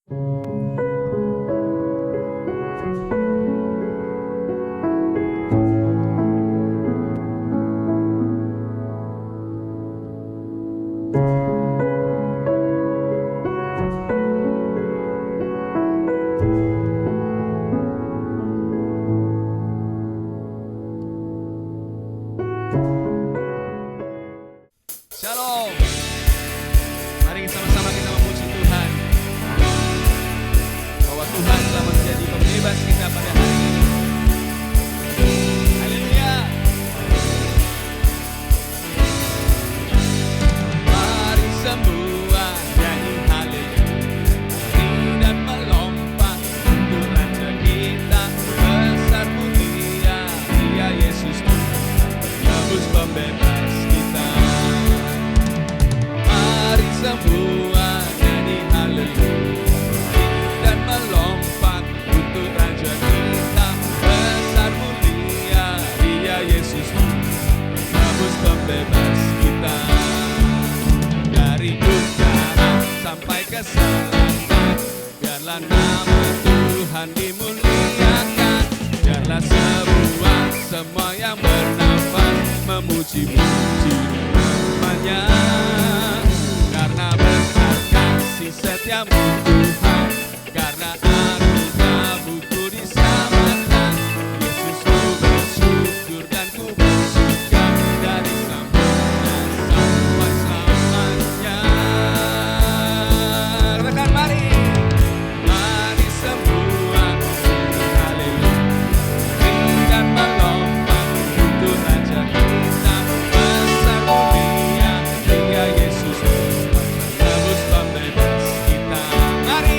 Shalom. Mari sama-sama kita memuji Tuhan, bahwa Tuhan telah menjadi pembebas kita pada hari ini. Haleluya. Mari semua nyanyi haleluya dan melompat untuk Raja kita, besar mulia Dia Yesus Tuhan, Nebus pembebas kita. Mari semua nyanyi haleluya dan melompat untuk Raja kita, besar mulia Dia Yesus Nebus pembebas kita. Dari utara sampai ke selatan, biarlah nama Tuhan dimuliakan. Biarlah semua yang bernafas memuji-muji namanya. Karena besar kasih setiamu Tuhan, karena anugerah-Mu diselamatkan. Yesus, ku bersyukur dan ku bersuka dari selamanya sampai selamanya. Katakan mari, mari semua haleluya dan melompat untuk Raja kita, besar mulia Dia Yesus Nebus pembebas kita. Mari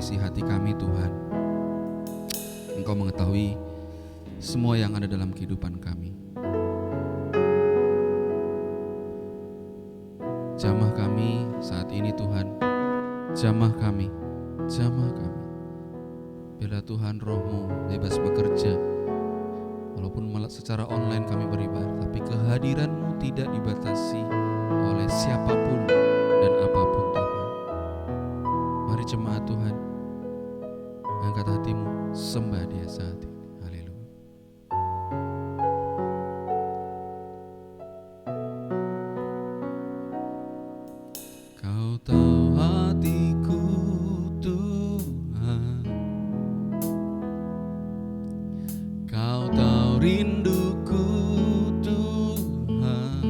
isi hati kami Tuhan. Engkau mengetahui semua yang ada dalam kehidupan kami. Jamah kami saat ini Tuhan, jamah kami. Bila Tuhan Roh-Mu bebas bekerja, walaupun secara online kami beribadah, tapi kehadiran-Mu tidak dibatasi oleh siapapun dan apapun Tuhan. Mari jemaat Tuhan, angkat hatimu, sembah Dia saat ini. Haleluya. Kau tahu hatiku Tuhan, Kau tahu rinduku Tuhan,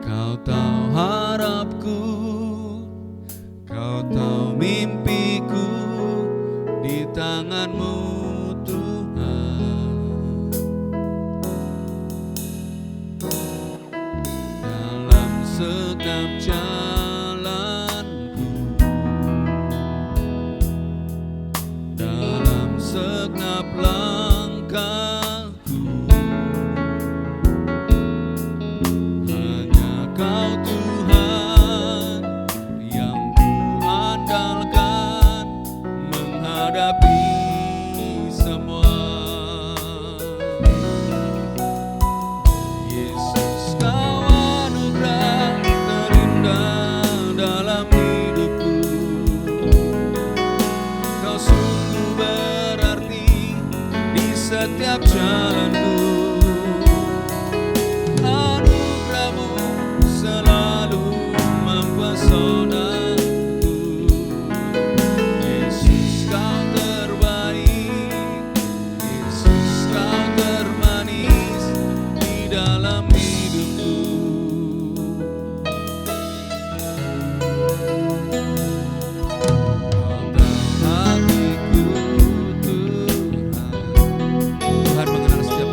Kau tahu harapku, Kau tahu mimpiku di tangan-Mu Tuhan. Dalam setiap jalanku, dalam segenap langkahku, hanya Kau Tuhan yang ku andalkan menghadapi semua. Yesus, Kau anugerah terindah dalam hidupku. Kau sungguh berarti di setiap jalanku. Anugerah-Mu selalu mempesonaku. Yesus, Kau terbaik. Yesus, Kau termanis di dalam hidupku. Kau tahu hatiku Tuhan. Tuhan mengenal setiap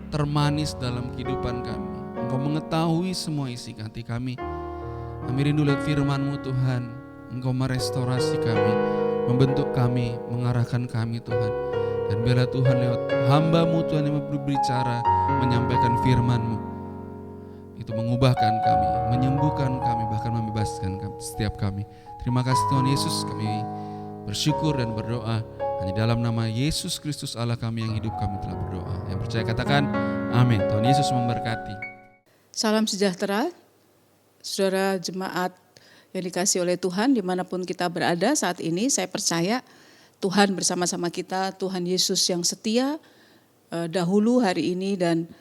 termanis dalam kehidupan kami. Engkau mengetahui semua isi hati kami. Kami rindu lihat firman-Mu Tuhan. Engkau merestorasi kami, membentuk kami, mengarahkan kami Tuhan. Dan biarlah Tuhan lewat hamba-Mu Tuhan yang berbicara, menyampaikan firman-Mu, itu mengubahkan kami, menyembuhkan kami, bahkan membebaskan setiap kami. Terima kasih Tuhan Yesus, kami bersyukur dan berdoa hanya dalam nama Yesus Kristus Allah kami yang hidup, kami telah berdoa. Yang percaya katakan amin. Tuhan Yesus memberkati. Salam sejahtera, saudara jemaat yang dikasihi oleh Tuhan dimanapun kita berada saat ini. Saya percaya Tuhan bersama-sama kita, Tuhan Yesus yang setia dahulu, hari ini, dan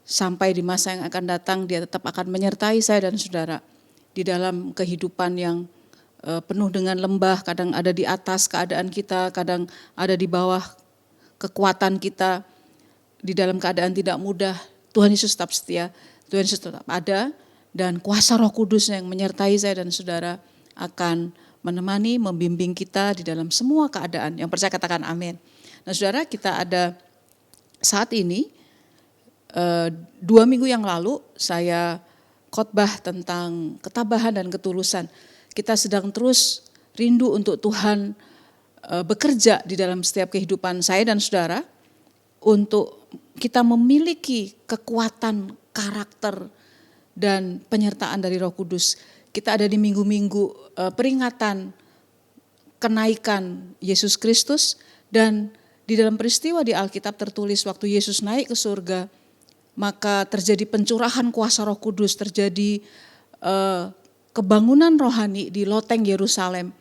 sampai di masa yang akan datang Dia tetap akan menyertai saya dan saudara di dalam kehidupan yang penuh dengan lembah. Kadang ada di atas keadaan kita, kadang ada di bawah kekuatan kita, di dalam keadaan tidak mudah. Tuhan Yesus tetap setia, Tuhan Yesus tetap ada, dan kuasa Roh Kudus yang menyertai saya dan saudara akan menemani, membimbing kita di dalam semua keadaan. Yang percaya katakan amin. Nah saudara, kita ada saat ini, 2 minggu yang lalu saya khotbah tentang ketabahan dan ketulusan. Kita sedang terus rindu untuk Tuhan bekerja di dalam setiap kehidupan saya dan saudara, untuk kita memiliki kekuatan karakter dan penyertaan dari Roh Kudus. Kita ada di minggu-minggu peringatan kenaikan Yesus Kristus, dan di dalam peristiwa di Alkitab tertulis waktu Yesus naik ke surga, maka terjadi pencurahan kuasa Roh Kudus, terjadi kebangunan rohani di loteng Yerusalem.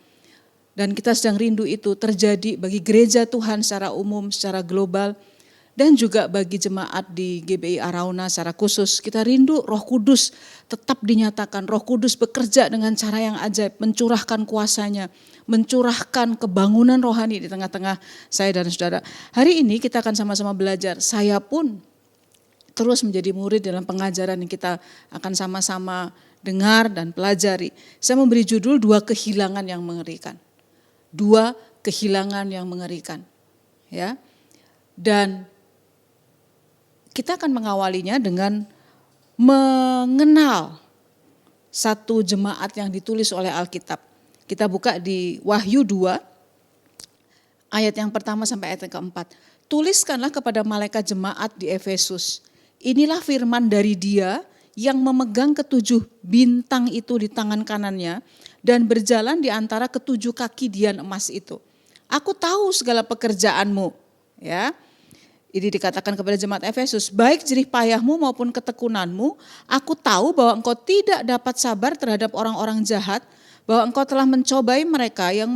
Dan kita sedang rindu itu terjadi bagi gereja Tuhan secara umum, secara global, dan juga bagi jemaat di GBI Arauna secara khusus. Kita rindu Roh Kudus tetap dinyatakan, Roh Kudus bekerja dengan cara yang ajaib, mencurahkan kuasanya, mencurahkan kebangunan rohani di tengah-tengah saya dan saudara. Hari ini kita akan sama-sama belajar, saya pun terus menjadi murid dalam pengajaran yang kita akan sama-sama dengar dan pelajari. Saya memberi judul 2 kehilangan yang mengerikan. 2 kehilangan yang mengerikan. Ya. Dan kita akan mengawalinya dengan mengenal satu jemaat yang ditulis oleh Alkitab. Kita buka di Wahyu 2, ayat yang pertama sampai ayat yang keempat. Tuliskanlah kepada malaikat jemaat di Efesus. Inilah firman dari Dia yang memegang 7 bintang itu di tangan kanannya dan berjalan di antara 7 kaki dian emas itu. Aku tahu segala pekerjaanmu, ya. Ini dikatakan kepada jemaat Efesus, baik jerih payahmu maupun ketekunanmu, aku tahu bahwa engkau tidak dapat sabar terhadap orang-orang jahat, bahwa engkau telah mencobai mereka yang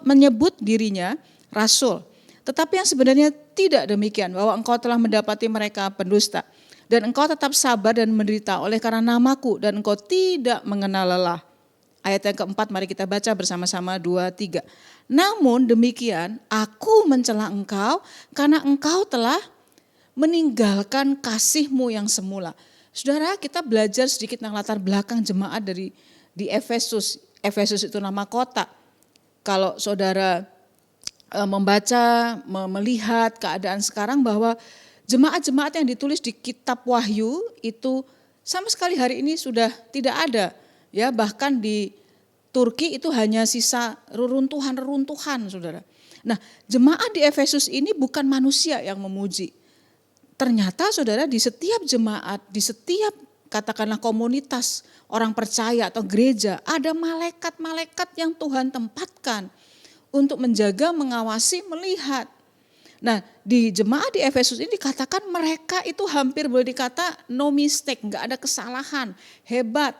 menyebut dirinya rasul. Tetapi yang sebenarnya tidak demikian, bahwa engkau telah mendapati mereka pendusta. Dan engkau tetap sabar dan menderita oleh karena namaku, dan engkau tidak mengenal lelah. Ayat yang keempat, mari kita baca bersama-sama 2, 3. Namun demikian aku mencela engkau karena engkau telah meninggalkan kasihmu yang semula. Saudara, kita belajar sedikit tentang latar belakang jemaat di Efesus. Efesus itu nama kota. Kalau saudara membaca, melihat keadaan sekarang bahwa jemaat-jemaat yang ditulis di kitab Wahyu itu sama sekali hari ini sudah tidak ada. Ya, bahkan di Turki itu hanya sisa reruntuhan, saudara. Nah, jemaat di Efesus ini bukan manusia yang memuji. Ternyata saudara, di setiap jemaat, di setiap katakanlah komunitas orang percaya atau gereja, ada malaikat-malaikat yang Tuhan tempatkan untuk menjaga, mengawasi, melihat. Nah, di jemaat di Efesus ini dikatakan mereka itu hampir boleh dikata no mistake, enggak ada kesalahan, hebat.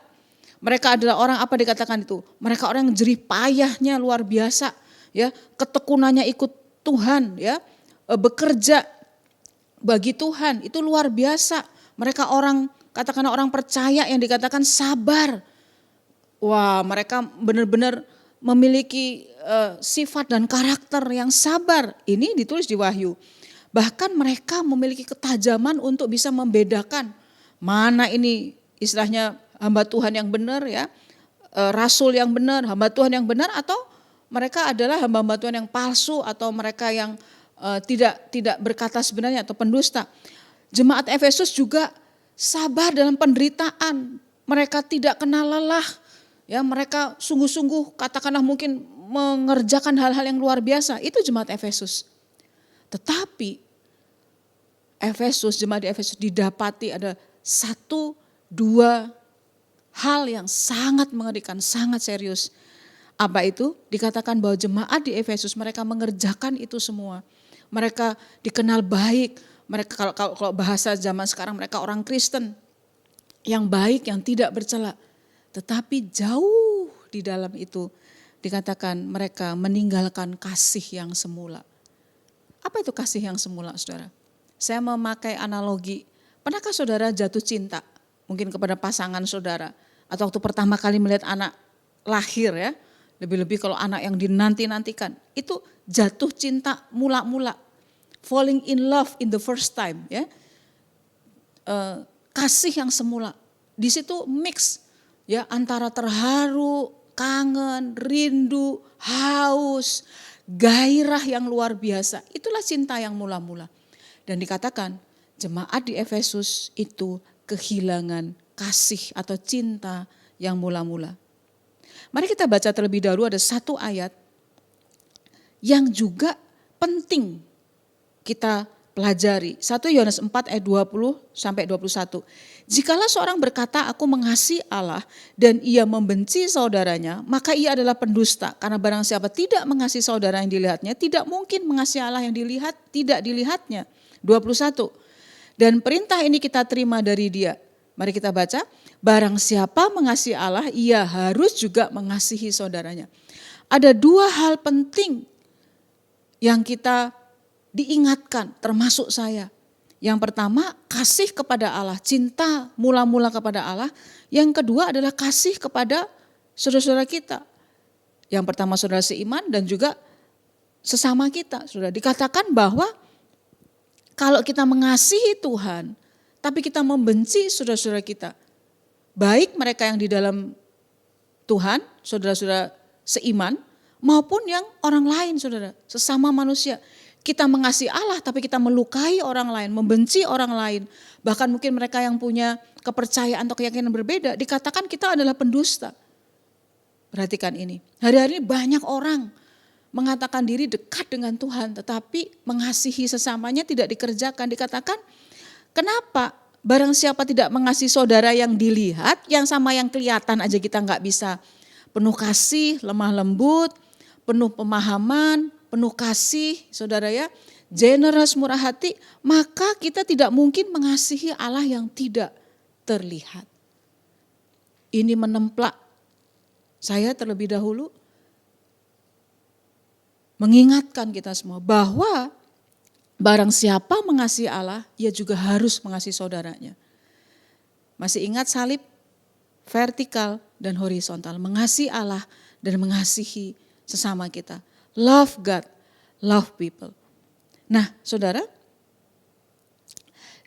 Mereka adalah orang apa dikatakan itu? Mereka orang yang jerih payahnya luar biasa, ya, ketekunannya ikut Tuhan, ya, bekerja bagi Tuhan itu luar biasa. Mereka orang katakanlah orang percaya yang dikatakan sabar. Wah, mereka benar-benar memiliki sifat dan karakter yang sabar. Ini ditulis di Wahyu. Bahkan mereka memiliki ketajaman untuk bisa membedakan mana ini istilahnya hamba Tuhan yang benar, ya, rasul yang benar, hamba Tuhan yang benar, atau mereka adalah hamba-hamba Tuhan yang palsu, atau mereka yang tidak berkata sebenarnya atau pendusta. Jemaat Efesus juga sabar dalam penderitaan. Mereka tidak kenal lelah. Ya, mereka sungguh-sungguh katakanlah mungkin mengerjakan hal-hal yang luar biasa. Itu jemaat Efesus. Tetapi jemaat di Efesus didapati ada 1-2 hal yang sangat mengerikan, sangat serius. Apa itu? Dikatakan bahwa jemaat di Efesus mereka mengerjakan itu semua. Mereka dikenal baik. Mereka kalau bahasa zaman sekarang mereka orang Kristen yang baik, yang tidak bercela. Tetapi jauh di dalam itu dikatakan mereka meninggalkan kasih yang semula. Apa itu kasih yang semula, saudara? Saya memakai analogi, pernahkah saudara jatuh cinta? Mungkin kepada pasangan saudara. Atau waktu pertama kali melihat anak lahir ya. Lebih-lebih kalau anak yang dinanti-nantikan. Itu jatuh cinta mula-mula. Falling in love in the first time ya. Kasih yang semula. Di situ mix ya antara terharu, kangen, rindu, haus, gairah yang luar biasa. Itulah cinta yang mula-mula. Dan dikatakan jemaat di Efesus itu kehilangan kasih atau cinta yang mula-mula. Mari kita baca terlebih dahulu, ada satu ayat yang juga penting kita pelajari. 1 Yohanes 4 ayat 20 sampai 21. Jikalau seorang berkata aku mengasihi Allah dan ia membenci saudaranya, maka ia adalah pendusta. Karena barang siapa tidak mengasihi saudara yang dilihatnya, tidak mungkin mengasihi Allah yang tidak dilihatnya. 21. Dan perintah ini kita terima dari dia. Mari kita baca. Barang siapa mengasihi Allah, ia harus juga mengasihi saudaranya. Ada 2 hal penting yang kita diingatkan, termasuk saya. Yang pertama, kasih kepada Allah, cinta mula-mula kepada Allah. Yang kedua adalah kasih kepada saudara-saudara kita. Yang pertama saudara seiman dan juga sesama kita. Sudah dikatakan bahwa kalau kita mengasihi Tuhan, tapi kita membenci saudara-saudara kita, baik mereka yang di dalam Tuhan, saudara-saudara seiman, maupun yang orang lain, saudara, sesama manusia. Kita mengasihi Allah, tapi kita melukai orang lain, membenci orang lain. Bahkan mungkin mereka yang punya kepercayaan atau keyakinan berbeda, dikatakan kita adalah pendusta. Perhatikan ini, hari-hari ini banyak orang mengatakan diri dekat dengan Tuhan, tetapi mengasihi sesamanya tidak dikerjakan. Dikatakan, kenapa barang siapa tidak mengasihi saudara yang dilihat, yang sama yang kelihatan aja kita nggak bisa. Penuh kasih, lemah lembut, penuh pemahaman, penuh kasih, saudara ya, generous, murah hati, maka kita tidak mungkin mengasihi Allah yang tidak terlihat. Ini menemplak saya terlebih dahulu, mengingatkan kita semua bahwa barang siapa mengasihi Allah, ia juga harus mengasihi saudaranya. Masih ingat salib? Vertikal dan horizontal. Mengasihi Allah dan mengasihi sesama kita. Love God, love people. Nah saudara,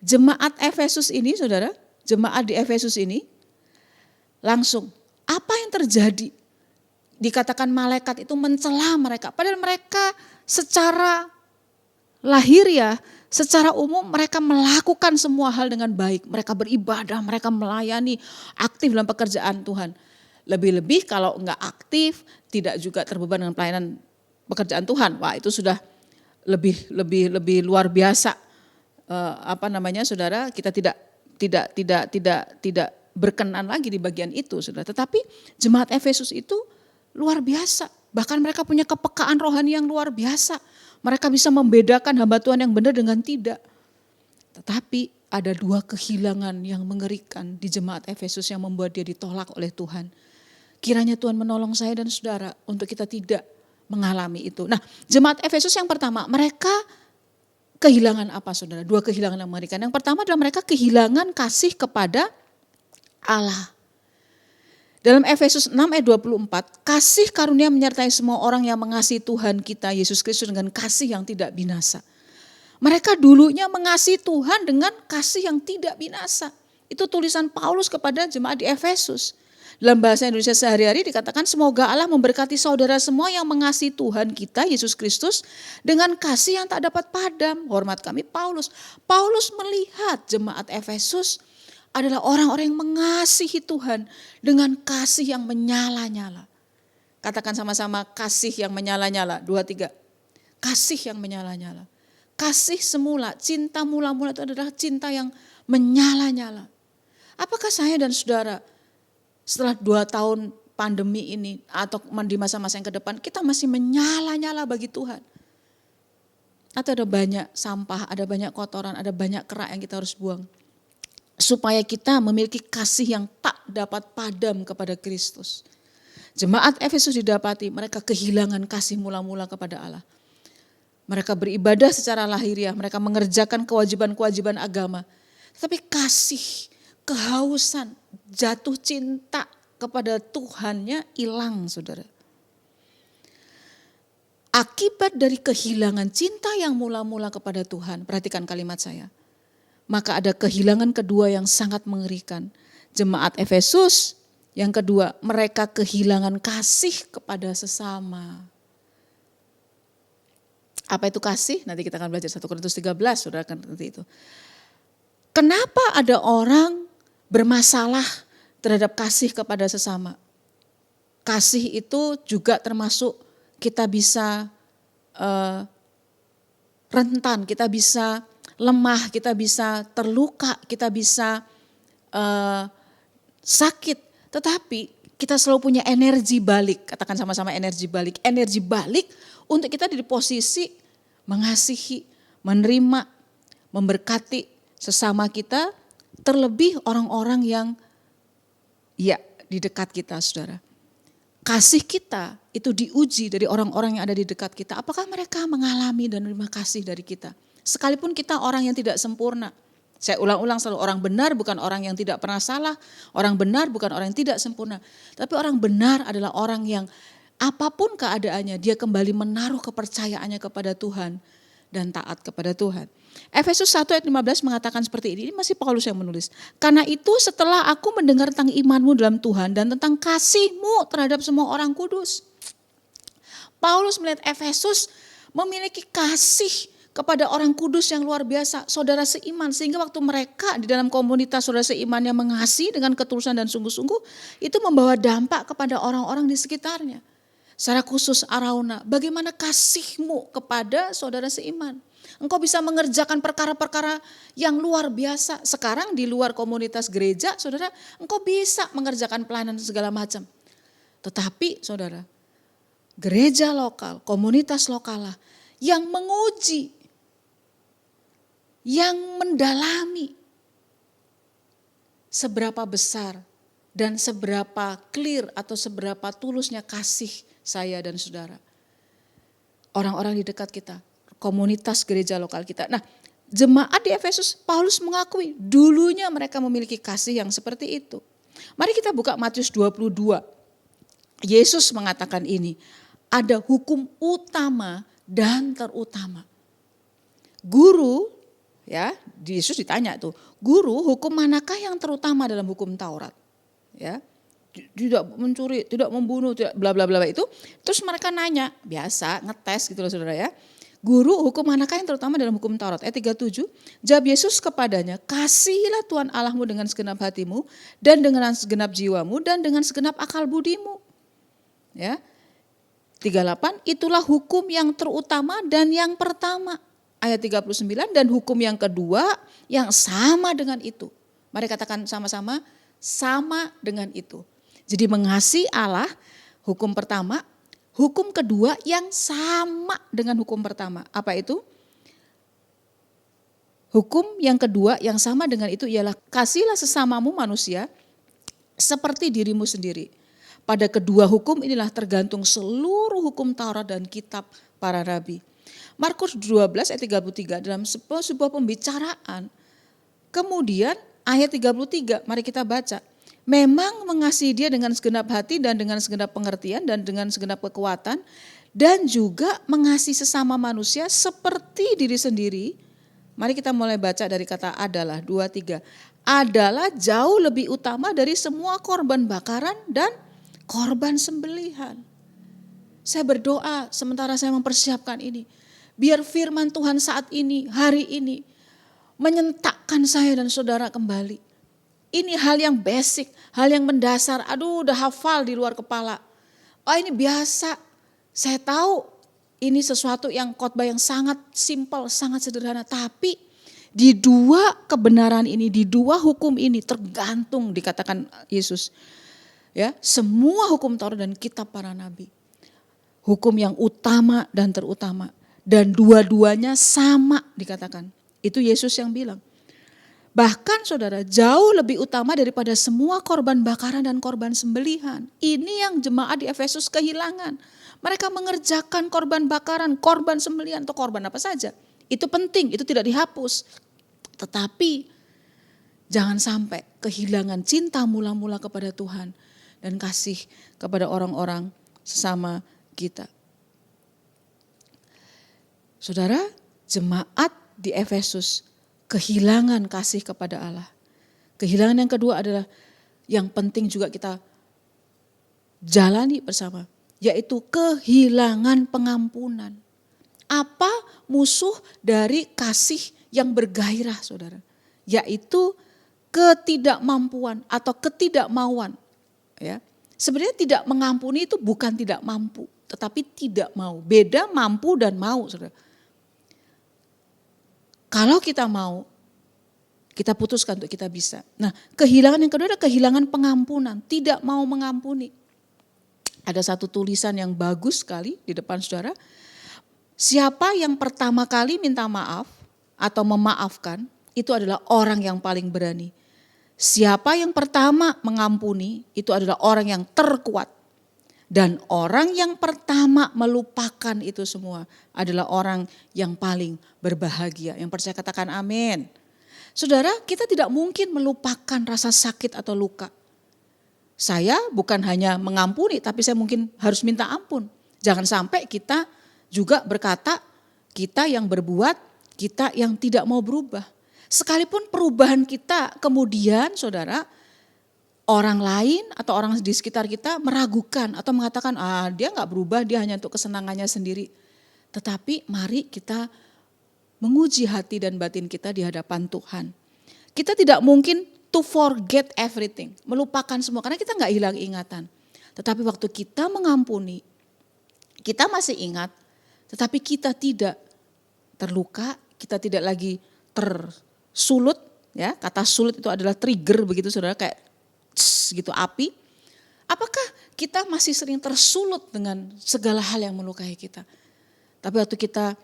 jemaat Efesus ini saudara, jemaat di Efesus ini langsung apa yang terjadi? Dikatakan malaikat itu mencela mereka. Padahal mereka secara lahiriah, secara umum mereka melakukan semua hal dengan baik. Mereka beribadah, mereka melayani, aktif dalam pekerjaan Tuhan. Lebih-lebih kalau enggak aktif, tidak juga terbeban dengan pelayanan pekerjaan Tuhan. Wah, itu sudah lebih luar biasa. Saudara, kita tidak berkenan lagi di bagian itu, saudara. Tetapi jemaat Efesus itu luar biasa. Bahkan mereka punya kepekaan rohani yang luar biasa. Mereka bisa membedakan hamba Tuhan yang benar dengan tidak. Tetapi ada 2 kehilangan yang mengerikan di jemaat Efesus yang membuat dia ditolak oleh Tuhan. Kiranya Tuhan menolong saya dan saudara untuk kita tidak mengalami itu. Nah, jemaat Efesus yang pertama, mereka kehilangan apa saudara? 2 kehilangan yang mengerikan. Yang pertama adalah mereka kehilangan kasih kepada Allah. Dalam Efesus 6 ayat 24, kasih karunia menyertai semua orang yang mengasihi Tuhan kita Yesus Kristus dengan kasih yang tidak binasa. Mereka dulunya mengasihi Tuhan dengan kasih yang tidak binasa. Itu tulisan Paulus kepada jemaat di Efesus. Dalam bahasa Indonesia sehari-hari dikatakan semoga Allah memberkati saudara semua yang mengasihi Tuhan kita Yesus Kristus dengan kasih yang tak dapat padam. Hormat kami Paulus. Paulus melihat jemaat Efesus adalah orang-orang yang mengasihi Tuhan dengan kasih yang menyala-nyala. Katakan sama-sama kasih yang menyala-nyala. 2, 3. Kasih yang menyala-nyala. Kasih semula, cinta mula-mula itu adalah cinta yang menyala-nyala. Apakah saya dan saudara setelah 2 tahun pandemi ini atau di masa-masa yang ke depan kita masih menyala-nyala bagi Tuhan? Atau ada banyak sampah, ada banyak kotoran, ada banyak kerak yang kita harus buang. Supaya kita memiliki kasih yang tak dapat padam kepada Kristus. Jemaat Efesus didapati mereka kehilangan kasih mula-mula kepada Allah. Mereka beribadah secara lahiriah, mereka mengerjakan kewajiban-kewajiban agama. Tetapi kasih, kehausan, jatuh cinta kepada Tuhannya hilang, saudara. Akibat dari kehilangan cinta yang mula-mula kepada Tuhan, perhatikan kalimat saya. Maka ada kehilangan kedua yang sangat mengerikan. Jemaat Efesus, yang kedua, mereka kehilangan kasih kepada sesama. Apa itu kasih? Nanti kita akan belajar 1 Korintus 13, saudara akan ngerti itu. Kenapa ada orang bermasalah terhadap kasih kepada sesama? Kasih itu juga termasuk kita bisa rentan, kita bisa lemah, kita bisa terluka, kita bisa sakit. Tetapi kita selalu punya energi balik, katakan sama-sama energi balik. Energi balik untuk kita di posisi mengasihi, menerima, memberkati sesama kita, terlebih orang-orang yang ya di dekat kita, saudara. Kasih kita itu diuji dari orang-orang yang ada di dekat kita. Apakah mereka mengalami dan menerima kasih dari kita? Sekalipun kita orang yang tidak sempurna. Saya ulang-ulang selalu, orang benar bukan orang yang tidak pernah salah. Orang benar bukan orang yang tidak sempurna. Tapi orang benar adalah orang yang apapun keadaannya, dia kembali menaruh kepercayaannya kepada Tuhan dan taat kepada Tuhan. Efesus 1 ayat 15 mengatakan seperti ini masih Paulus yang menulis. Karena itu setelah aku mendengar tentang imanmu dalam Tuhan dan tentang kasihmu terhadap semua orang kudus. Paulus melihat Efesus memiliki kasih kepada orang kudus yang luar biasa, saudara seiman. Sehingga waktu mereka di dalam komunitas saudara seiman yang mengasihi dengan ketulusan dan sungguh-sungguh, itu membawa dampak kepada orang-orang di sekitarnya. Secara khusus Arauna, bagaimana kasihmu kepada saudara seiman? Engkau bisa mengerjakan perkara-perkara yang luar biasa. Sekarang di luar komunitas gereja, saudara, engkau bisa mengerjakan pelayanan segala macam. Tetapi saudara, gereja lokal, komunitas lokal lah yang menguji, yang mendalami seberapa besar dan seberapa clear atau seberapa tulusnya kasih saya dan saudara. Orang-orang di dekat kita, komunitas gereja lokal kita. Nah, jemaat di Efesus, Paulus mengakui dulunya mereka memiliki kasih yang seperti itu. Mari kita buka Matius 22. Yesus mengatakan ini, ada hukum utama dan terutama. Guru, ya, Yesus ditanya tuh, guru, hukum manakah yang terutama dalam hukum Taurat? Ya, tidak mencuri, tidak membunuh, tidak bla bla bla itu. Terus mereka nanya, biasa ngetes gitu loh saudara ya. Guru, hukum manakah yang terutama dalam hukum Taurat? Ayat 37, jawab Yesus kepadanya, kasihilah Tuhan Allahmu dengan segenap hatimu dan dengan segenap jiwamu dan dengan segenap akal budimu. Ya. 38, itulah hukum yang terutama dan yang pertama. Ayat 39, dan hukum yang kedua yang sama dengan itu. Mari katakan sama-sama, sama dengan itu. Jadi mengasihi Allah, hukum pertama. Hukum kedua yang sama dengan hukum pertama. Apa itu? Hukum yang kedua yang sama dengan itu ialah kasihlah sesamamu manusia seperti dirimu sendiri. Pada kedua hukum inilah tergantung seluruh hukum Taurat dan kitab para nabi. Markus 12 ayat 33 dalam sebuah pembicaraan. Kemudian ayat 33 mari kita baca. Memang mengasihi dia dengan segenap hati dan dengan segenap pengertian dan dengan segenap kekuatan. Dan juga mengasihi sesama manusia seperti diri sendiri Mari kita mulai baca dari kata adalah, 2, 3. Adalah jauh lebih utama dari semua korban bakaran dan korban sembelihan. Saya berdoa sementara saya mempersiapkan ini. Biar firman Tuhan saat ini, hari ini, menyentakkan saya dan saudara kembali. Ini hal yang basic, hal yang mendasar. Aduh, udah hafal di luar kepala. Oh, ini biasa. Saya tahu ini sesuatu yang khotbah yang sangat simpel, sangat sederhana. Tapi di dua kebenaran ini, di dua hukum ini tergantung dikatakan Yesus. Ya, semua hukum Taurat dan kitab para nabi. Hukum yang utama dan terutama. Dan dua-duanya sama dikatakan. Itu Yesus yang bilang. Bahkan saudara, jauh lebih utama daripada semua korban bakaran dan korban sembelihan. Ini yang jemaat di Efesus kehilangan. Mereka mengerjakan korban bakaran, korban sembelihan atau korban apa saja. Itu penting, itu tidak dihapus. Tetapi jangan sampai kehilangan cinta mula-mula kepada Tuhan dan kasih kepada orang-orang sesama kita. Saudara, jemaat di Efesus kehilangan kasih kepada Allah. Kehilangan yang kedua adalah yang penting juga kita jalani bersama, yaitu kehilangan pengampunan. Apa musuh dari kasih yang bergairah, saudara? Yaitu ketidakmampuan atau ketidakmauan. Ya, sebenarnya tidak mengampuni itu bukan tidak mampu, tetapi tidak mau. Beda mampu dan mau, saudara. Kalau kita mau, kita putuskan untuk kita bisa. Nah, kehilangan yang kedua adalah kehilangan pengampunan, tidak mau mengampuni. Ada satu tulisan yang bagus sekali di depan saudara. Siapa yang pertama kali minta maaf atau memaafkan, itu adalah orang yang paling berani. Siapa yang pertama mengampuni, itu adalah orang yang terkuat. Dan orang yang pertama melupakan itu semua adalah orang yang paling berbahagia. Yang percaya katakan amin. Saudara, kita tidak mungkin melupakan rasa sakit atau luka. Saya bukan hanya mengampuni, tapi saya mungkin harus minta ampun. Jangan sampai kita juga berkata, kita yang berbuat, kita yang tidak mau berubah. Sekalipun perubahan kita kemudian saudara, orang lain atau orang di sekitar kita meragukan atau mengatakan, dia gak berubah, dia hanya untuk kesenangannya sendiri. Tetapi mari kita menguji hati dan batin kita di hadapan Tuhan. Kita tidak mungkin to forget everything, melupakan semua karena kita gak hilang ingatan. Tetapi waktu kita mengampuni, kita masih ingat, tetapi kita tidak terluka, kita tidak lagi tersulut. Ya, kata sulut itu adalah trigger begitu saudara, kayak gitu api. Apakah kita masih sering tersulut dengan segala hal yang melukai kita? Tapi waktu kita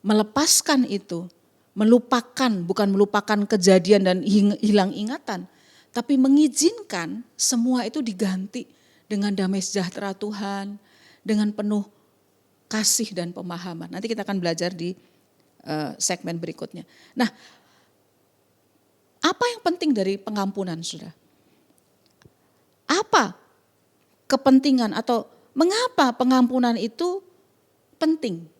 melepaskan itu, melupakan, bukan melupakan kejadian dan hilang ingatan, tapi mengizinkan semua itu diganti dengan damai sejahtera Tuhan, dengan penuh kasih dan pemahaman. Nanti kita akan belajar di segmen berikutnya. Nah, apa yang penting dari pengampunan, saudara? Apa kepentingan atau mengapa pengampunan itu penting?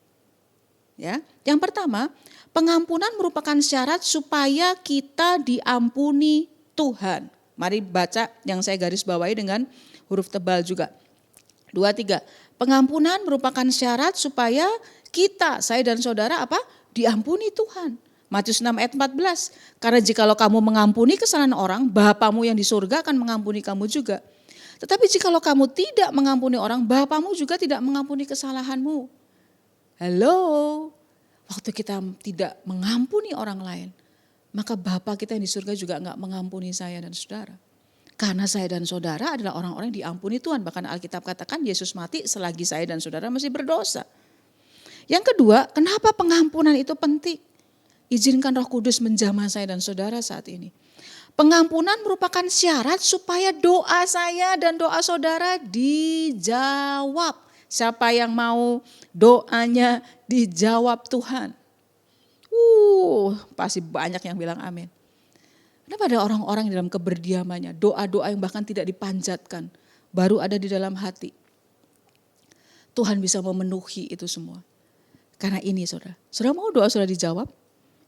Ya, yang pertama, pengampunan merupakan syarat supaya kita diampuni Tuhan. Mari baca yang saya garis bawahi dengan huruf tebal juga. 2, 3. Pengampunan merupakan syarat supaya kita, saya dan saudara apa? Diampuni Tuhan. Matius 6 ayat 14. Karena jikalau kamu mengampuni kesalahan orang, Bapamu yang di surga akan mengampuni kamu juga. Tetapi jikalau kamu tidak mengampuni orang, Bapamu juga tidak mengampuni kesalahanmu. Halo, waktu kita tidak mengampuni orang lain, maka Bapa kita yang di surga juga enggak mengampuni saya dan saudara. Karena saya dan saudara adalah orang-orang yang diampuni Tuhan. Bahkan Alkitab katakan Yesus mati selagi saya dan saudara masih berdosa. Yang kedua, kenapa pengampunan itu penting? Izinkan Roh Kudus menjamah saya dan saudara saat ini. Pengampunan merupakan syarat supaya doa saya dan doa saudara dijawab. Siapa yang mau doanya dijawab Tuhan? Pasti banyak yang bilang amin. Kenapa ada orang-orang dalam keberdiamannya, doa-doa yang bahkan tidak dipanjatkan, baru ada di dalam hati. Tuhan bisa memenuhi itu semua. Karena ini saudara, saudara mau doa saudara dijawab?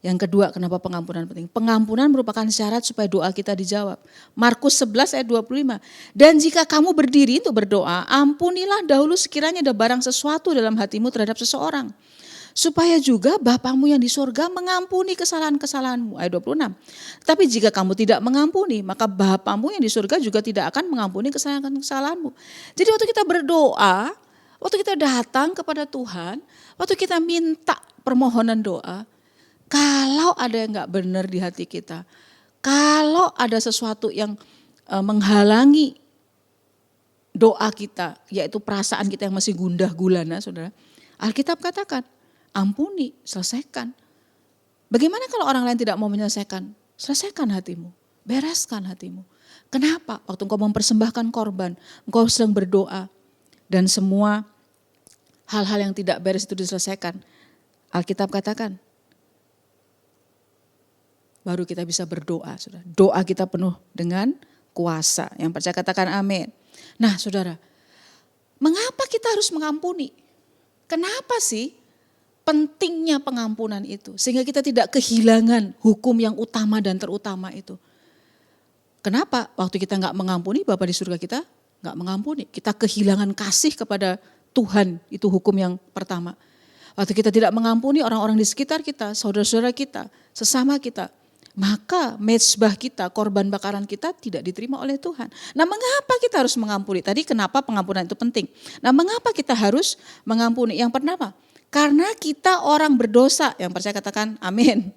Yang kedua, kenapa pengampunan penting? Pengampunan merupakan syarat supaya doa kita dijawab. Markus 11 ayat 25. Dan jika kamu berdiri untuk berdoa, ampunilah dahulu sekiranya ada barang sesuatu dalam hatimu terhadap seseorang. Supaya juga Bapamu yang di surga mengampuni kesalahan-kesalahanmu. Ayat 26. Tapi jika kamu tidak mengampuni, maka Bapamu yang di surga juga tidak akan mengampuni kesalahan-kesalahanmu. Jadi waktu kita berdoa, waktu kita datang kepada Tuhan, waktu kita minta permohonan doa, kalau ada yang gak benar di hati kita, kalau ada sesuatu yang menghalangi doa kita, yaitu perasaan kita yang masih gundah gulana, saudara. Alkitab katakan, ampuni, selesaikan. Bagaimana kalau orang lain tidak mau menyelesaikan? Selesaikan hatimu, bereskan hatimu. Kenapa? Waktu engkau mempersembahkan korban, engkau sedang berdoa, dan semua hal-hal yang tidak beres itu diselesaikan. Alkitab katakan, baru kita bisa berdoa. Saudara. Doa kita penuh dengan kuasa. Yang percaya katakan amin. Nah saudara, mengapa kita harus mengampuni? Kenapa sih pentingnya pengampunan itu? Sehingga kita tidak kehilangan hukum yang utama dan terutama itu. Kenapa? Waktu kita gak mengampuni, Bapa di surga kita gak mengampuni. Kita kehilangan kasih kepada Tuhan, itu hukum yang pertama. Waktu kita tidak mengampuni orang-orang di sekitar kita, saudara-saudara kita, sesama kita, maka mezbah kita, korban bakaran kita tidak diterima oleh Tuhan. Nah mengapa kita harus mengampuni? Tadi kenapa pengampunan itu penting? Nah mengapa kita harus mengampuni? Yang pertama, karena kita orang berdosa. Yang percaya katakan amin.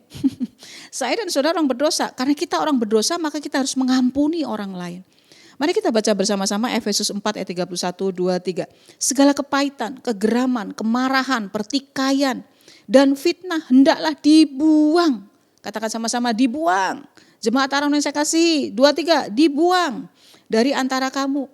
Saya dan saudara orang berdosa. Karena kita orang berdosa maka kita harus mengampuni orang lain. Mari kita baca bersama-sama Efesus 4 ayat 31, 2, 3. Segala kepahitan, kegeraman, kemarahan, pertikaian, dan fitnah hendaklah dibuang. Katakan sama-sama dibuang. Jemaat Arang yang saya kasih, 2, 3, dibuang dari antara kamu.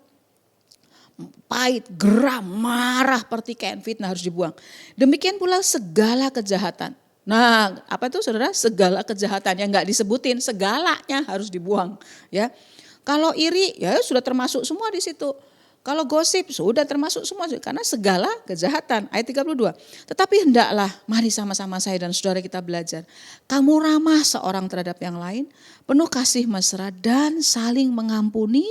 Pahit, geram, marah, pertikaian, fitnah harus dibuang. Demikian pula segala kejahatan. Nah apa itu saudara? Segala kejahatan yang gak disebutin, segalanya harus dibuang. Ya. Kalau iri ya sudah termasuk semua di situ. Kalau gosip sudah termasuk semua karena segala kejahatan. Ayat 32. Tetapi hendaklah mari sama-sama saya dan saudara kita belajar. Kamu ramah seorang terhadap yang lain, penuh kasih mesra dan saling mengampuni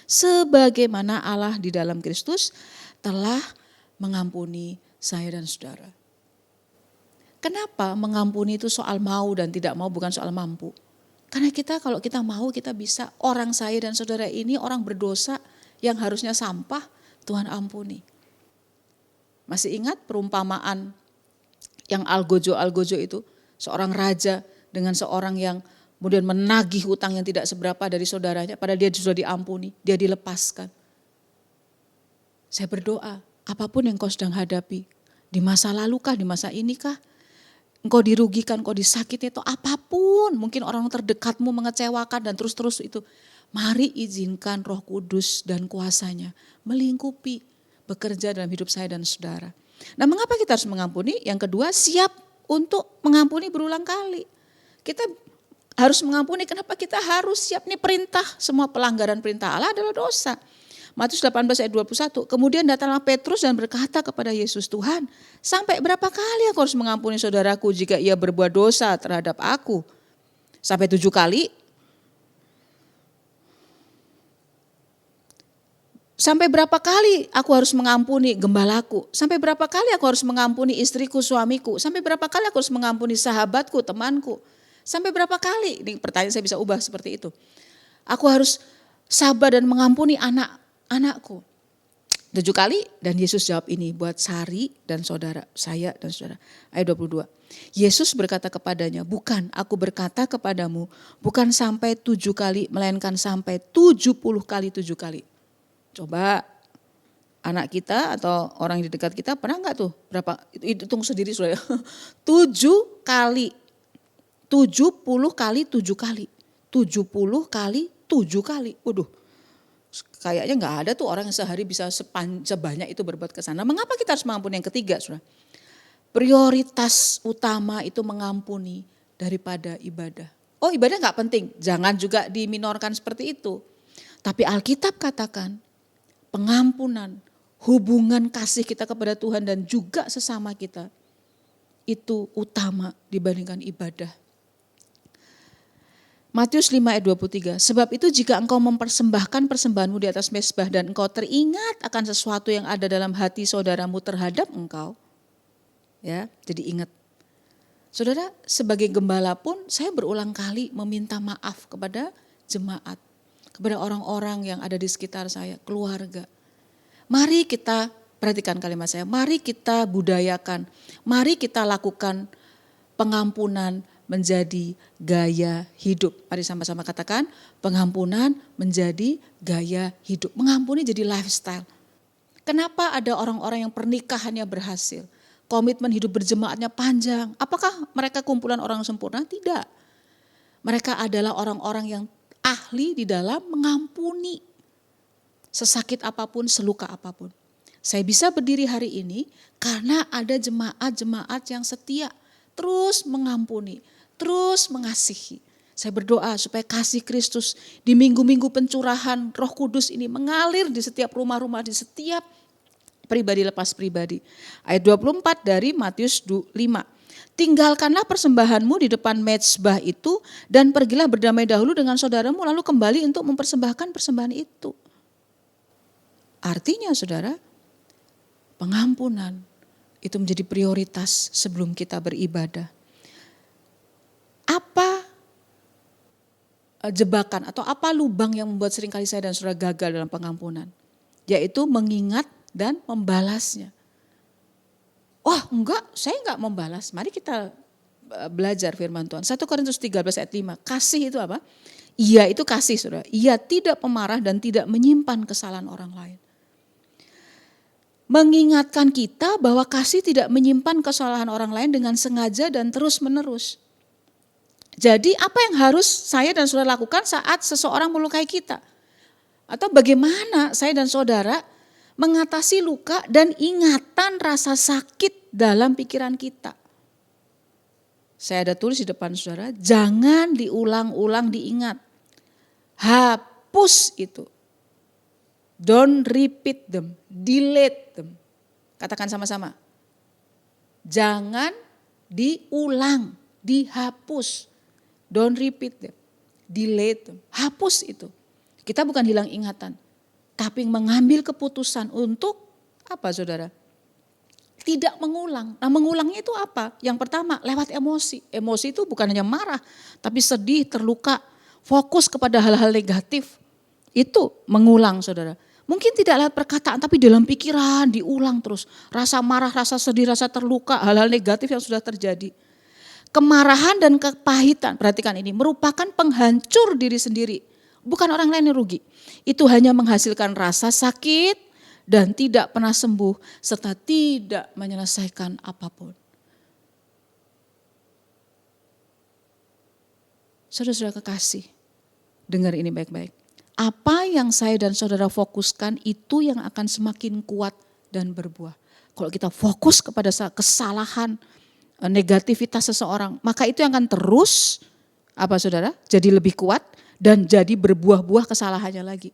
sebagaimana Allah di dalam Kristus telah mengampuni saya dan saudara. Kenapa mengampuni itu soal mau dan tidak mau, bukan soal mampu. Karena kita kalau kita mau kita bisa. Orang saya dan saudara ini orang berdosa yang harusnya sampah, Tuhan ampuni. Masih ingat perumpamaan yang algojo itu? Seorang raja dengan seorang yang kemudian menagih hutang yang tidak seberapa dari saudaranya. Padahal dia sudah diampuni, dia dilepaskan. Saya berdoa, apapun yang kau sedang hadapi, di masa lalu kah, di masa ini kah, engkau dirugikan, engkau disakiti atau apapun, mungkin orang terdekatmu mengecewakan dan terus-terus itu. Mari izinkan Roh Kudus dan kuasanya melingkupi, bekerja dalam hidup saya dan saudara. Nah mengapa kita harus mengampuni? Yang kedua, siap untuk mengampuni berulang kali. Kita harus mengampuni, kenapa kita harus siap? Nih perintah, semua pelanggaran perintah Allah adalah dosa. Matius 18 ayat 21, kemudian datanglah Petrus dan berkata kepada Yesus, Tuhan sampai berapa kali aku harus mengampuni saudaraku jika ia berbuat dosa terhadap aku? Sampai 7 kali? Sampai berapa kali aku harus mengampuni gembalaku? Sampai berapa kali aku harus mengampuni istriku, suamiku? Sampai berapa kali aku harus mengampuni sahabatku, temanku? Sampai berapa kali? Ini pertanyaan saya bisa ubah seperti itu. Aku harus sabar dan mengampuni anak-anakku. 7 kali dan Yesus jawab ini buat Sari dan saudara, saya dan saudara. Ayat 22. Yesus berkata kepadanya, bukan aku berkata kepadamu, bukan sampai 7 kali melainkan sampai 70 kali 7 kali. Coba anak kita atau orang di dekat kita pernah enggak tuh berapa? Hitung sendiri sudah ya. 7 kali. 70 kali 7 kali. 70 kali 7 kali. Waduh. Kayaknya enggak ada tuh orang yang sehari bisa sebanyak itu berbuat kesana. Mengapa kita harus mengampuni? Yang ketiga, Saudara. Prioritas utama itu mengampuni daripada ibadah. Oh, ibadah enggak penting. Jangan juga diminorkan seperti itu. Tapi Alkitab katakan pengampunan, hubungan kasih kita kepada Tuhan dan juga sesama kita itu utama dibandingkan ibadah. Matius 5 ayat 23, sebab itu jika engkau mempersembahkan persembahanmu di atas mezbah dan engkau teringat akan sesuatu yang ada dalam hati saudaramu terhadap engkau, ya, jadi ingat. Saudara, sebagai gembala pun saya berulang kali meminta maaf kepada jemaat, kepada orang-orang yang ada di sekitar saya, keluarga. Mari kita, perhatikan kalimat saya, mari kita budayakan, mari kita lakukan pengampunan menjadi gaya hidup. Mari sama-sama katakan, pengampunan menjadi gaya hidup. Mengampuni jadi lifestyle. Kenapa ada orang-orang yang pernikahannya berhasil? Komitmen hidup berjemaatnya panjang. Apakah mereka kumpulan orang sempurna? Tidak. Mereka adalah orang-orang yang ahli di dalam mengampuni. Sesakit apapun, seluka apapun. Saya bisa berdiri hari ini karena ada jemaat-jemaat yang setia. Terus mengampuni, terus mengasihi. Saya berdoa supaya kasih Kristus di minggu-minggu pencurahan Roh Kudus ini mengalir di setiap rumah-rumah, di setiap pribadi lepas pribadi. Ayat 24 dari Matius 5. Tinggalkanlah persembahanmu di depan mezbah itu dan pergilah berdamai dahulu dengan saudaramu lalu kembali untuk mempersembahkan persembahan itu. Artinya saudara, pengampunan itu menjadi prioritas sebelum kita beribadah. Apa jebakan atau apa lubang yang membuat seringkali saya dan saudara gagal dalam pengampunan? Yaitu mengingat dan membalasnya. Oh enggak, saya enggak membalas. Mari kita belajar firman Tuhan. 1 Korintus 13 ayat 5. Kasih itu apa? Ia itu kasih saudara. Ia tidak pemarah dan tidak menyimpan kesalahan orang lain. Mengingatkan kita bahwa kasih tidak menyimpan kesalahan orang lain dengan sengaja dan terus menerus. Jadi apa yang harus saya dan saudara lakukan saat seseorang melukai kita? Atau bagaimana saya dan saudara mengatasi luka dan ingatan rasa sakit dalam pikiran kita? Saya ada tulis di depan saudara, jangan diulang-ulang diingat. Hapus itu. Don't repeat them, delete them. Katakan sama-sama. Jangan diulang, dihapus. Don't repeat them, delete them. Hapus itu. Kita bukan hilang ingatan, tapi mengambil keputusan untuk apa saudara? Tidak mengulang. Nah mengulangnya itu apa? Yang pertama lewat emosi. Emosi itu bukan hanya marah, tapi sedih, terluka, fokus kepada hal-hal negatif. Itu mengulang saudara. Mungkin tidak lewat perkataan tapi dalam pikiran diulang terus. Rasa marah, rasa sedih, rasa terluka, hal-hal negatif yang sudah terjadi. Kemarahan dan kepahitan, perhatikan ini, merupakan penghancur diri sendiri. Bukan orang lain yang rugi. Itu hanya menghasilkan rasa sakit dan tidak pernah sembuh serta tidak menyelesaikan apapun. Saudara-saudara kekasih, dengar ini baik-baik. Apa yang saya dan saudara fokuskan itu yang akan semakin kuat dan berbuah. Kalau kita fokus kepada kesalahan, negativitas seseorang, maka itu yang akan terus apa saudara? Jadi lebih kuat dan jadi berbuah-buah kesalahannya lagi.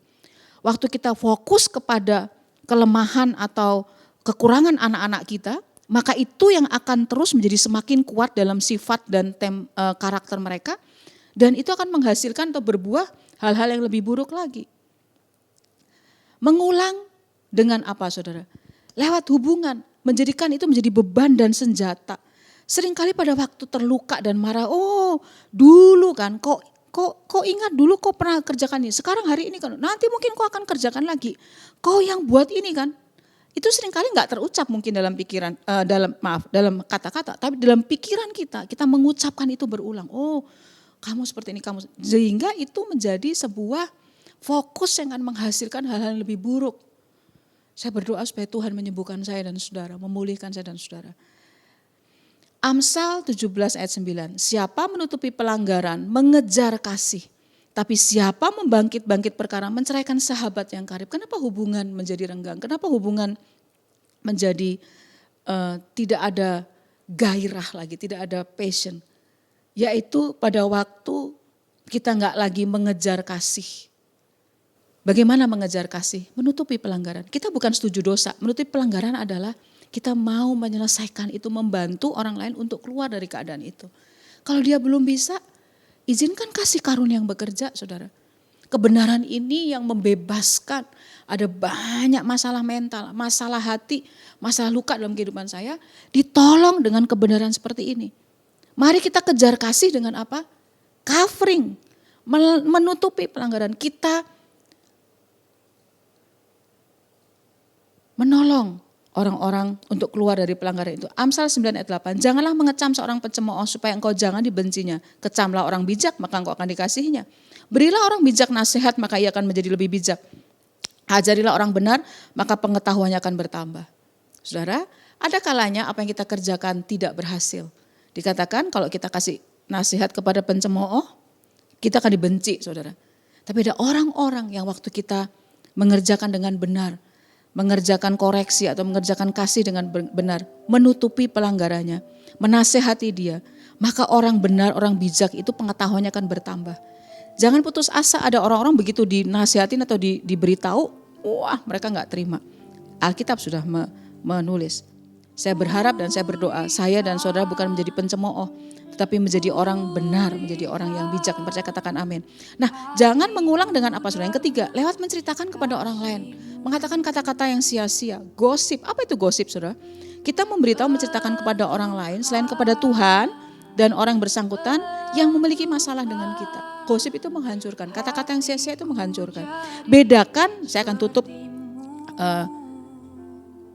Waktu kita fokus kepada kelemahan atau kekurangan anak-anak kita, maka itu yang akan terus menjadi semakin kuat dalam sifat dan karakter mereka. Dan itu akan menghasilkan atau berbuah hal-hal yang lebih buruk lagi. Mengulang dengan apa saudara? Lewat hubungan, menjadikan itu menjadi beban dan senjata. Seringkali pada waktu terluka dan marah, oh dulu kan kok ingat dulu kau pernah kerjakan ini, sekarang hari ini kan, nanti mungkin kau akan kerjakan lagi. Kau yang buat ini kan, itu seringkali gak terucap mungkin dalam pikiran, dalam kata-kata, tapi dalam pikiran kita mengucapkan itu berulang. Oh kamu seperti ini, kamu, sehingga itu menjadi sebuah fokus yang akan menghasilkan hal-hal yang lebih buruk. Saya berdoa supaya Tuhan menyembuhkan saya dan saudara, memulihkan saya dan saudara. Amsal 17 ayat 9, siapa menutupi pelanggaran mengejar kasih, tapi siapa membangkit-bangkit perkara menceraikan sahabat yang karib. Kenapa hubungan menjadi renggang? Kenapa hubungan menjadi tidak ada gairah lagi, tidak ada passion? Yaitu pada waktu kita enggak lagi mengejar kasih. Bagaimana mengejar kasih? Menutupi pelanggaran. Kita bukan setuju dosa, menutupi pelanggaran adalah kita mau menyelesaikan itu, membantu orang lain untuk keluar dari keadaan itu. Kalau dia belum bisa, Izinkan kasih karunia yang bekerja, saudara. Kebenaran ini yang membebaskan. Ada banyak masalah mental, masalah hati, masalah luka dalam kehidupan saya. Ditolong dengan kebenaran seperti ini. Mari kita kejar kasih dengan apa? Covering, menutupi pelanggaran kita. Menolong orang-orang untuk keluar dari pelanggaran itu. Amsal 9 ayat 8. Janganlah mengecam seorang pencemooh supaya engkau jangan dibencinya. Kecamlah orang bijak maka engkau akan dikasihinya. Berilah orang bijak nasihat maka ia akan menjadi lebih bijak. Ajarilah orang benar maka pengetahuannya akan bertambah. Saudara, ada kalanya apa yang kita kerjakan tidak berhasil. Dikatakan kalau kita kasih nasihat kepada pencemooh, kita akan dibenci, saudara. Tapi ada orang-orang yang waktu kita mengerjakan dengan benar, mengerjakan koreksi atau mengerjakan kasih dengan benar, menutupi pelanggarannya, menasehati dia, maka orang benar, orang bijak itu pengetahuannya akan bertambah. Jangan putus asa, ada orang-orang begitu dinasihatin atau diberitahu, wah mereka gak terima. Alkitab sudah menulis. Saya berharap dan saya berdoa, saya dan saudara bukan menjadi pencemooh, tetapi menjadi orang benar, menjadi orang yang bijak. Yang percaya katakan amin. Nah, jangan mengulang dengan apa saudara. Yang ketiga, lewat menceritakan kepada orang lain. Mengatakan kata-kata yang sia-sia, gosip. Apa itu gosip saudara? Kita memberitahu, menceritakan kepada orang lain selain kepada Tuhan dan orang bersangkutan yang memiliki masalah dengan kita. Gosip itu menghancurkan, kata-kata yang sia-sia itu menghancurkan. Bedakan, saya akan tutup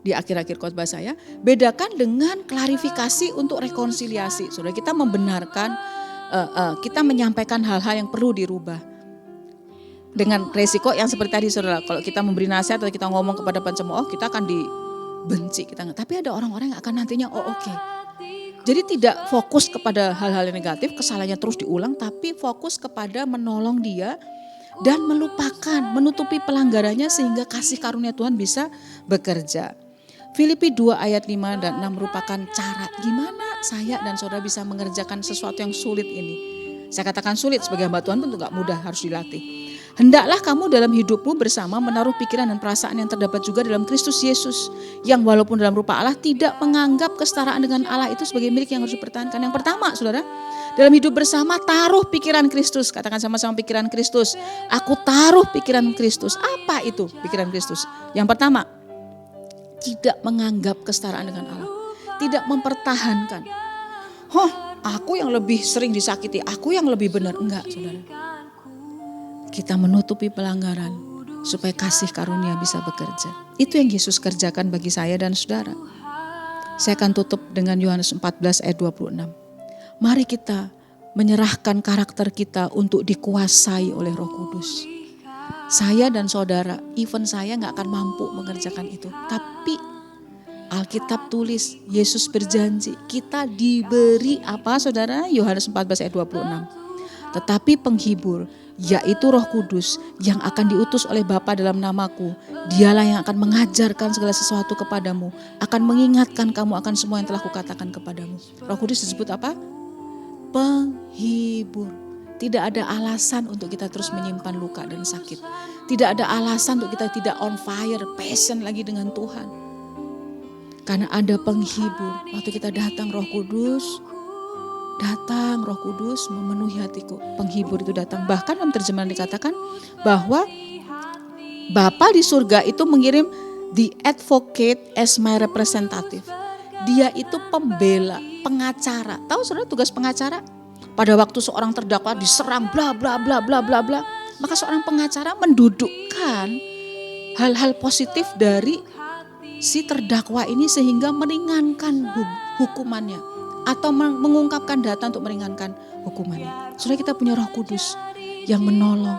di akhir-akhir khotbah saya, bedakan dengan klarifikasi untuk rekonsiliasi. Saudara, kita membenarkan, kita menyampaikan hal-hal yang perlu dirubah. Dengan resiko yang seperti tadi saudara, kalau kita memberi nasihat atau kita ngomong kepada pencemooh, kita akan dibenci. Tapi ada orang-orang yang akan nantinya, oke. Jadi tidak fokus kepada hal-hal yang negatif, kesalahannya terus diulang, tapi fokus kepada menolong dia dan melupakan, menutupi pelanggarannya sehingga kasih karunia Tuhan bisa bekerja. Filipi 2 ayat 5 dan 6 merupakan cara gimana saya dan saudara bisa mengerjakan sesuatu yang sulit ini. Saya katakan sulit, sebagai hamba Tuhan tentu gak mudah, harus dilatih. Hendaklah kamu dalam hidupmu bersama menaruh pikiran dan perasaan yang terdapat juga dalam Kristus Yesus. Yang walaupun dalam rupa Allah tidak menganggap kesetaraan dengan Allah itu sebagai milik yang harus dipertahankan. Yang pertama saudara, dalam hidup bersama taruh pikiran Kristus. Katakan sama-sama pikiran Kristus. Aku taruh pikiran Kristus. Apa itu pikiran Kristus? Yang pertama, tidak menganggap kesetaraan dengan Allah. Tidak mempertahankan. Aku yang lebih sering disakiti, aku yang lebih benar. Enggak saudara. Kita menutupi pelanggaran supaya kasih karunia bisa bekerja. Itu yang Yesus kerjakan bagi saya dan saudara. Saya akan tutup dengan Yohanes 14 ayat 26. Mari kita menyerahkan karakter kita untuk dikuasai oleh Roh Kudus. Saya dan saudara, even saya gak akan mampu mengerjakan itu. Tapi Alkitab tulis, Yesus berjanji, kita diberi apa saudara? Yohanes 14 ayat 26. Tetapi penghibur, yaitu Roh Kudus yang akan diutus oleh Bapa dalam namaku, dialah yang akan mengajarkan segala sesuatu kepadamu, akan mengingatkan kamu akan semua yang telah kukatakan kepadamu. Roh Kudus disebut apa? Penghibur. Tidak ada alasan untuk kita terus menyimpan luka dan sakit. Tidak ada alasan untuk kita tidak on fire, passion lagi dengan Tuhan. Karena ada penghibur. Waktu kita datang Roh Kudus, datang Roh Kudus memenuhi hatiku. Penghibur itu datang. Bahkan dalam terjemahan dikatakan bahwa Bapa di surga itu mengirim the advocate as my representative. Dia itu pembela, pengacara. Tahu saudara tugas pengacara? Pada waktu seorang terdakwa diserang bla bla bla bla bla bla, maka seorang pengacara mendudukkan hal-hal positif dari si terdakwa ini sehingga meringankan hukumannya atau mengungkapkan data untuk meringankan hukumannya. Saudara, kita punya Roh Kudus yang menolong,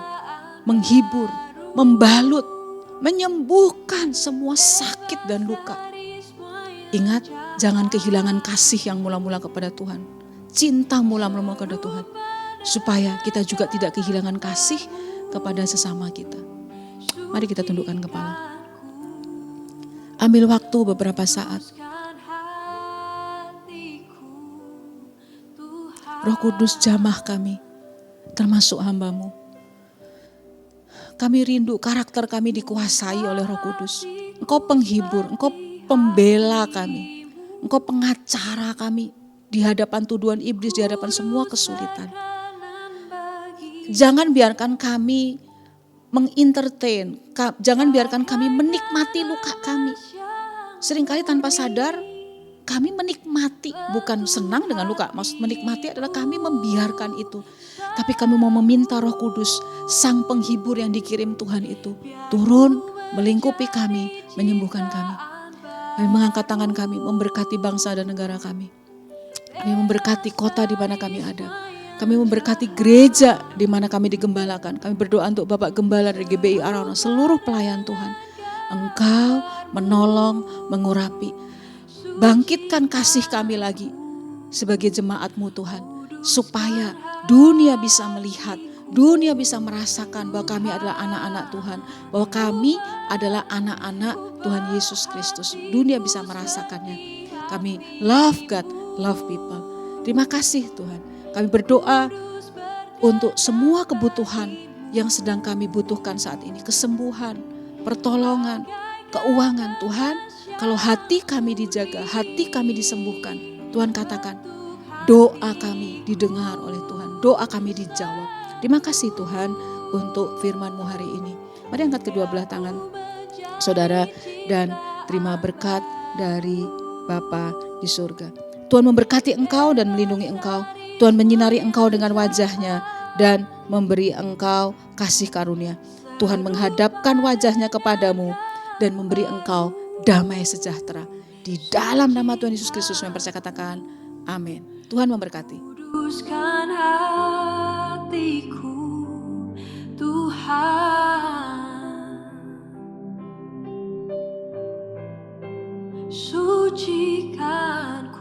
menghibur, membalut, menyembuhkan semua sakit dan luka. Ingat, jangan kehilangan kasih yang mula-mula kepada Tuhan. Cinta mula-mula kepada Tuhan. Supaya kita juga tidak kehilangan kasih kepada sesama kita. Mari kita tundukkan kepala. Ambil waktu beberapa saat. Roh Kudus jamah kami, termasuk hamba-Mu. Kami rindu karakter kami dikuasai oleh Roh Kudus. Engkau penghibur, Engkau pembela kami. Engkau pengacara kami di hadapan tuduhan iblis, di hadapan semua kesulitan. jangan biarkan kami mengentertain, jangan biarkan kami menikmati luka kami. Seringkali tanpa sadar kami menikmati, bukan senang dengan luka. Maksud menikmati adalah kami membiarkan itu. Tapi kami mau meminta Roh Kudus, Sang Penghibur yang dikirim Tuhan itu, turun, melingkupi kami, menyembuhkan kami. Kami mengangkat tangan kami, memberkati bangsa dan negara kami. Kami memberkati kota di mana kami ada. Kami memberkati gereja di mana kami digembalakan. Kami berdoa untuk Bapak Gembala dari GBI Arauna, seluruh pelayan Tuhan. Engkau menolong, mengurapi. Bangkitkan kasih kami lagi sebagai jemaat-Mu Tuhan. Supaya dunia bisa melihat, dunia bisa merasakan bahwa kami adalah anak-anak Tuhan. Bahwa kami adalah anak-anak Tuhan Yesus Kristus. Dunia bisa merasakannya. Kami love God, love people. Terima kasih Tuhan. Kami berdoa untuk semua kebutuhan yang sedang kami butuhkan saat ini. Kesembuhan, pertolongan, keuangan Tuhan. Kalau hati kami dijaga, hati kami disembuhkan, Tuhan katakan doa kami didengar oleh Tuhan, doa kami dijawab. Terima kasih Tuhan untuk firman-Mu hari ini. Mari angkat kedua belah tangan saudara dan terima berkat dari Bapa di surga. Tuhan memberkati engkau dan melindungi engkau. Tuhan menyinari engkau dengan wajah-Nya dan memberi engkau kasih karunia. Tuhan menghadapkan wajah-Nya kepadamu dan memberi engkau damai sejahtera. Di dalam nama Tuhan Yesus Kristus yang percaya katakan amin. Tuhan memberkati. Kuduskan hatiku Tuhan, sucikan